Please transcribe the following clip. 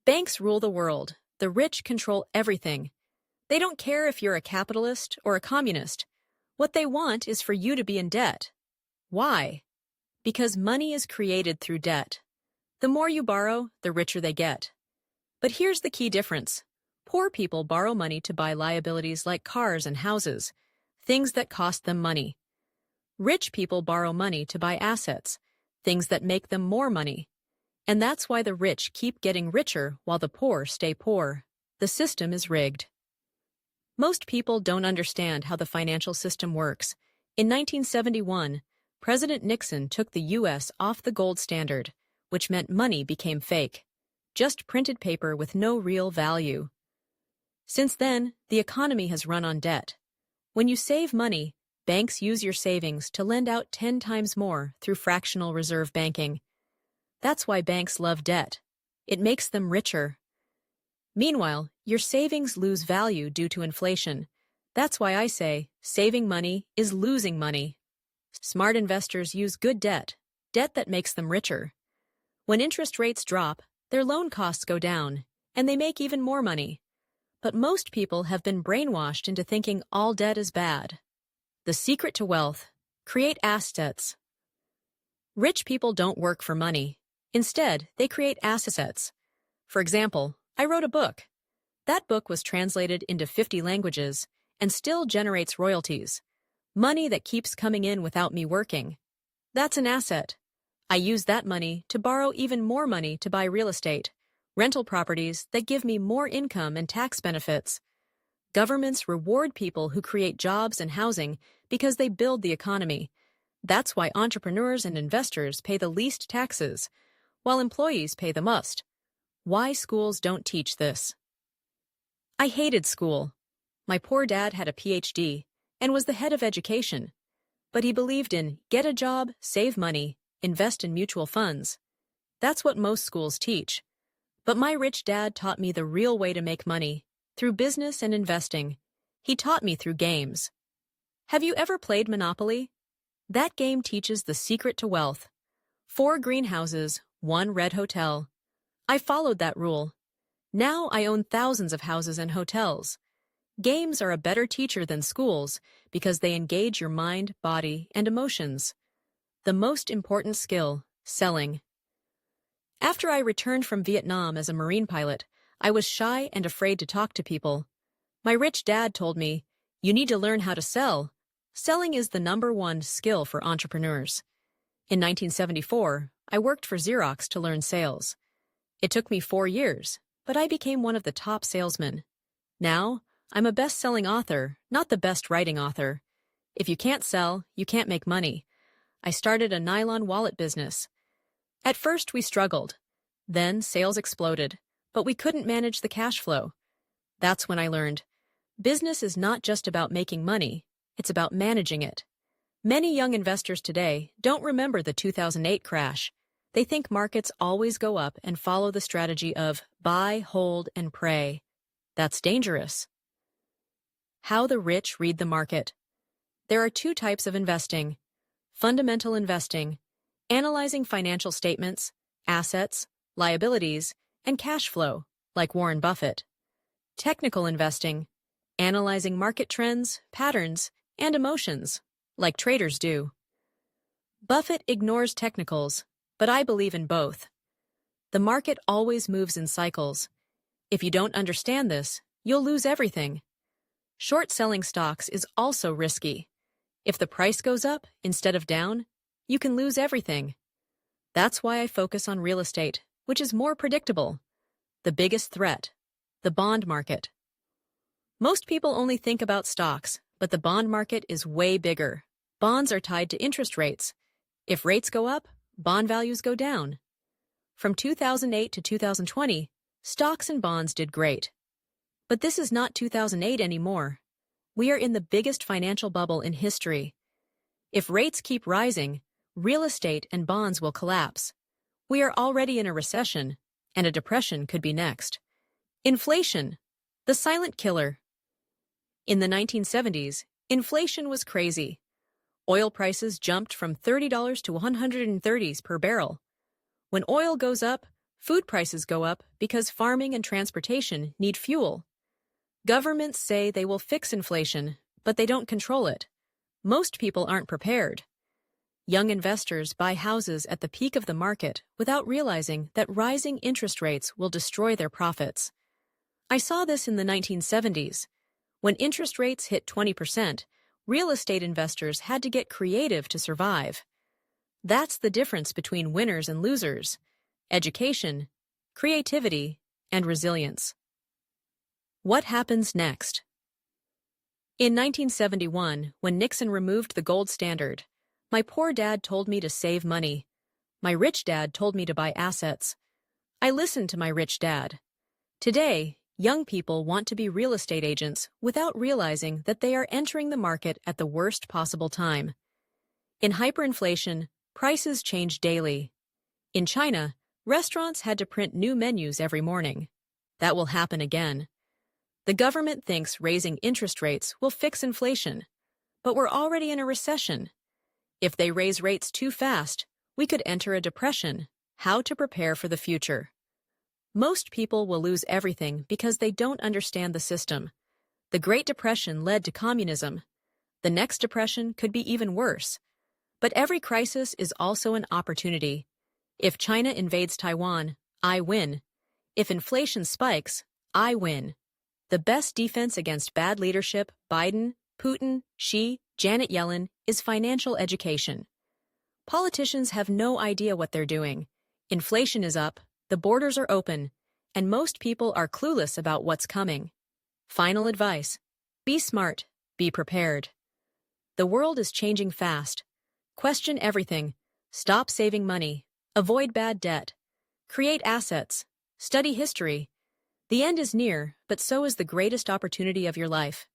Banks rule the world. The rich control everything. They don't care if you're a capitalist or a communist. What they want is for you to be in debt. Why? Because money is created through debt. The more you borrow, the richer they get. But here's the key difference. Poor people borrow money to buy liabilities like cars and houses, things that cost them money. Rich people borrow money to buy assets, things that make them more money. And that's why the rich keep getting richer while the poor stay poor. The system is rigged. Most people don't understand how the financial system works. In 1971, President Nixon took the U.S. off the gold standard, which meant money became fake, just printed paper with no real value. Since then, the economy has run on debt. When you save money, banks use your savings to lend out 10 times more through fractional reserve banking. That's why banks love debt. It makes them richer. Meanwhile, your savings lose value due to inflation. That's why I say saving money is losing money. Smart investors use good debt, debt that makes them richer. When interest rates drop, their loan costs go down, and they make even more money. But most people have been brainwashed into thinking all debt is bad. The secret to wealth: create assets. Rich people don't work for money. Instead, they create assets. For example, I wrote a book. That book was translated into 50 languages and still generates royalties. Money that keeps coming in without me working. That's an asset. I use that money to borrow even more money to buy real estate, rental properties that give me more income and tax benefits. Governments reward people who create jobs and housing because they build the economy. That's why entrepreneurs and investors pay the least taxes, while employees pay the most. Why schools don't teach this. I hated school. My poor dad had a PhD and was the head of education, but he believed in get a job, save money, invest in mutual funds. That's what most schools teach. But my rich dad taught me the real way to make money, through business and investing. He taught me through games. Have you ever played Monopoly? That game teaches the secret to wealth. 4 greenhouses, 1 red hotel. I followed that rule. Now I own thousands of houses and hotels. Games are a better teacher than schools because they engage your mind, body, and emotions. The most important skill: selling. After I returned from Vietnam as a Marine pilot, I was shy and afraid to talk to people. My rich dad told me, "You need to learn how to sell." Selling is the #1 skill for entrepreneurs. In 1974, I worked for Xerox to learn sales. It took me 4 years, but I became one of the top salesmen. Now, I'm a best-selling author, not the best writing author. If you can't sell, you can't make money. I started a nylon wallet business. At first, we struggled. Then sales exploded, but we couldn't manage the cash flow. That's when I learned, business is not just about making money, it's about managing it. Many young investors today don't remember the 2008 crash. They think markets always go up and follow the strategy of buy, hold, and pray. That's dangerous. How the rich read the market. There are 2 types of investing. Fundamental investing, analyzing financial statements, assets, liabilities, and cash flow, like Warren Buffett. Technical investing, analyzing market trends, patterns, and emotions, like traders do. Buffett ignores technicals, but I believe in both. The market always moves in cycles. If you don't understand this, you'll lose everything. Short selling stocks is also risky. If the price goes up instead of down, you can lose everything. That's why I focus on real estate, which is more predictable. The biggest threat: the bond market. Most people only think about stocks, but the bond market is way bigger. Bonds are tied to interest rates. If rates go up, bond values go down. From 2008 to 2020, stocks and bonds did great. But this is not 2008 anymore. We are in the biggest financial bubble in history. If rates keep rising, real estate and bonds will collapse. We are already in a recession, and a depression could be next. Inflation, the silent killer. In the 1970s, inflation was crazy. Oil prices jumped from $30 to $130 per barrel. When oil goes up, Food prices go up because farming and transportation need fuel. Governments say they will fix inflation, but they don't control it. Most people aren't prepared. Young investors buy houses at the peak of the market without realizing that rising interest rates will destroy their profits. I saw this in the 1970s. When interest rates hit 20%, real estate investors had to get creative to survive. That's the difference between winners and losers: education, creativity, and resilience. What happens next? In 1971, when Nixon removed the gold standard, my poor dad told me to save money. My rich dad told me to buy assets. I listened to my rich dad. Today, young people want to be real estate agents without realizing that they are entering the market at the worst possible time. In hyperinflation, prices change daily. In China, restaurants had to print new menus every morning. That will happen again. The government thinks raising interest rates will fix inflation, but we're already in a recession. If they raise rates too fast, we could enter a depression. How to prepare for the future? Most people will lose everything because they don't understand the system. The Great Depression led to communism. The next depression could be even worse. But every crisis is also an opportunity. If China invades Taiwan, I win. If inflation spikes, I win. The best defense against bad leadership, Biden, Putin, Xi, Janet Yellen, is financial education. Politicians have no idea what they're doing. Inflation is up, the borders are open, and most people are clueless about what's coming. Final advice: be smart, be prepared. The world is changing fast. Question everything. Stop saving money. Avoid bad debt. Create assets. Study history. The end is near, but so is the greatest opportunity of your life.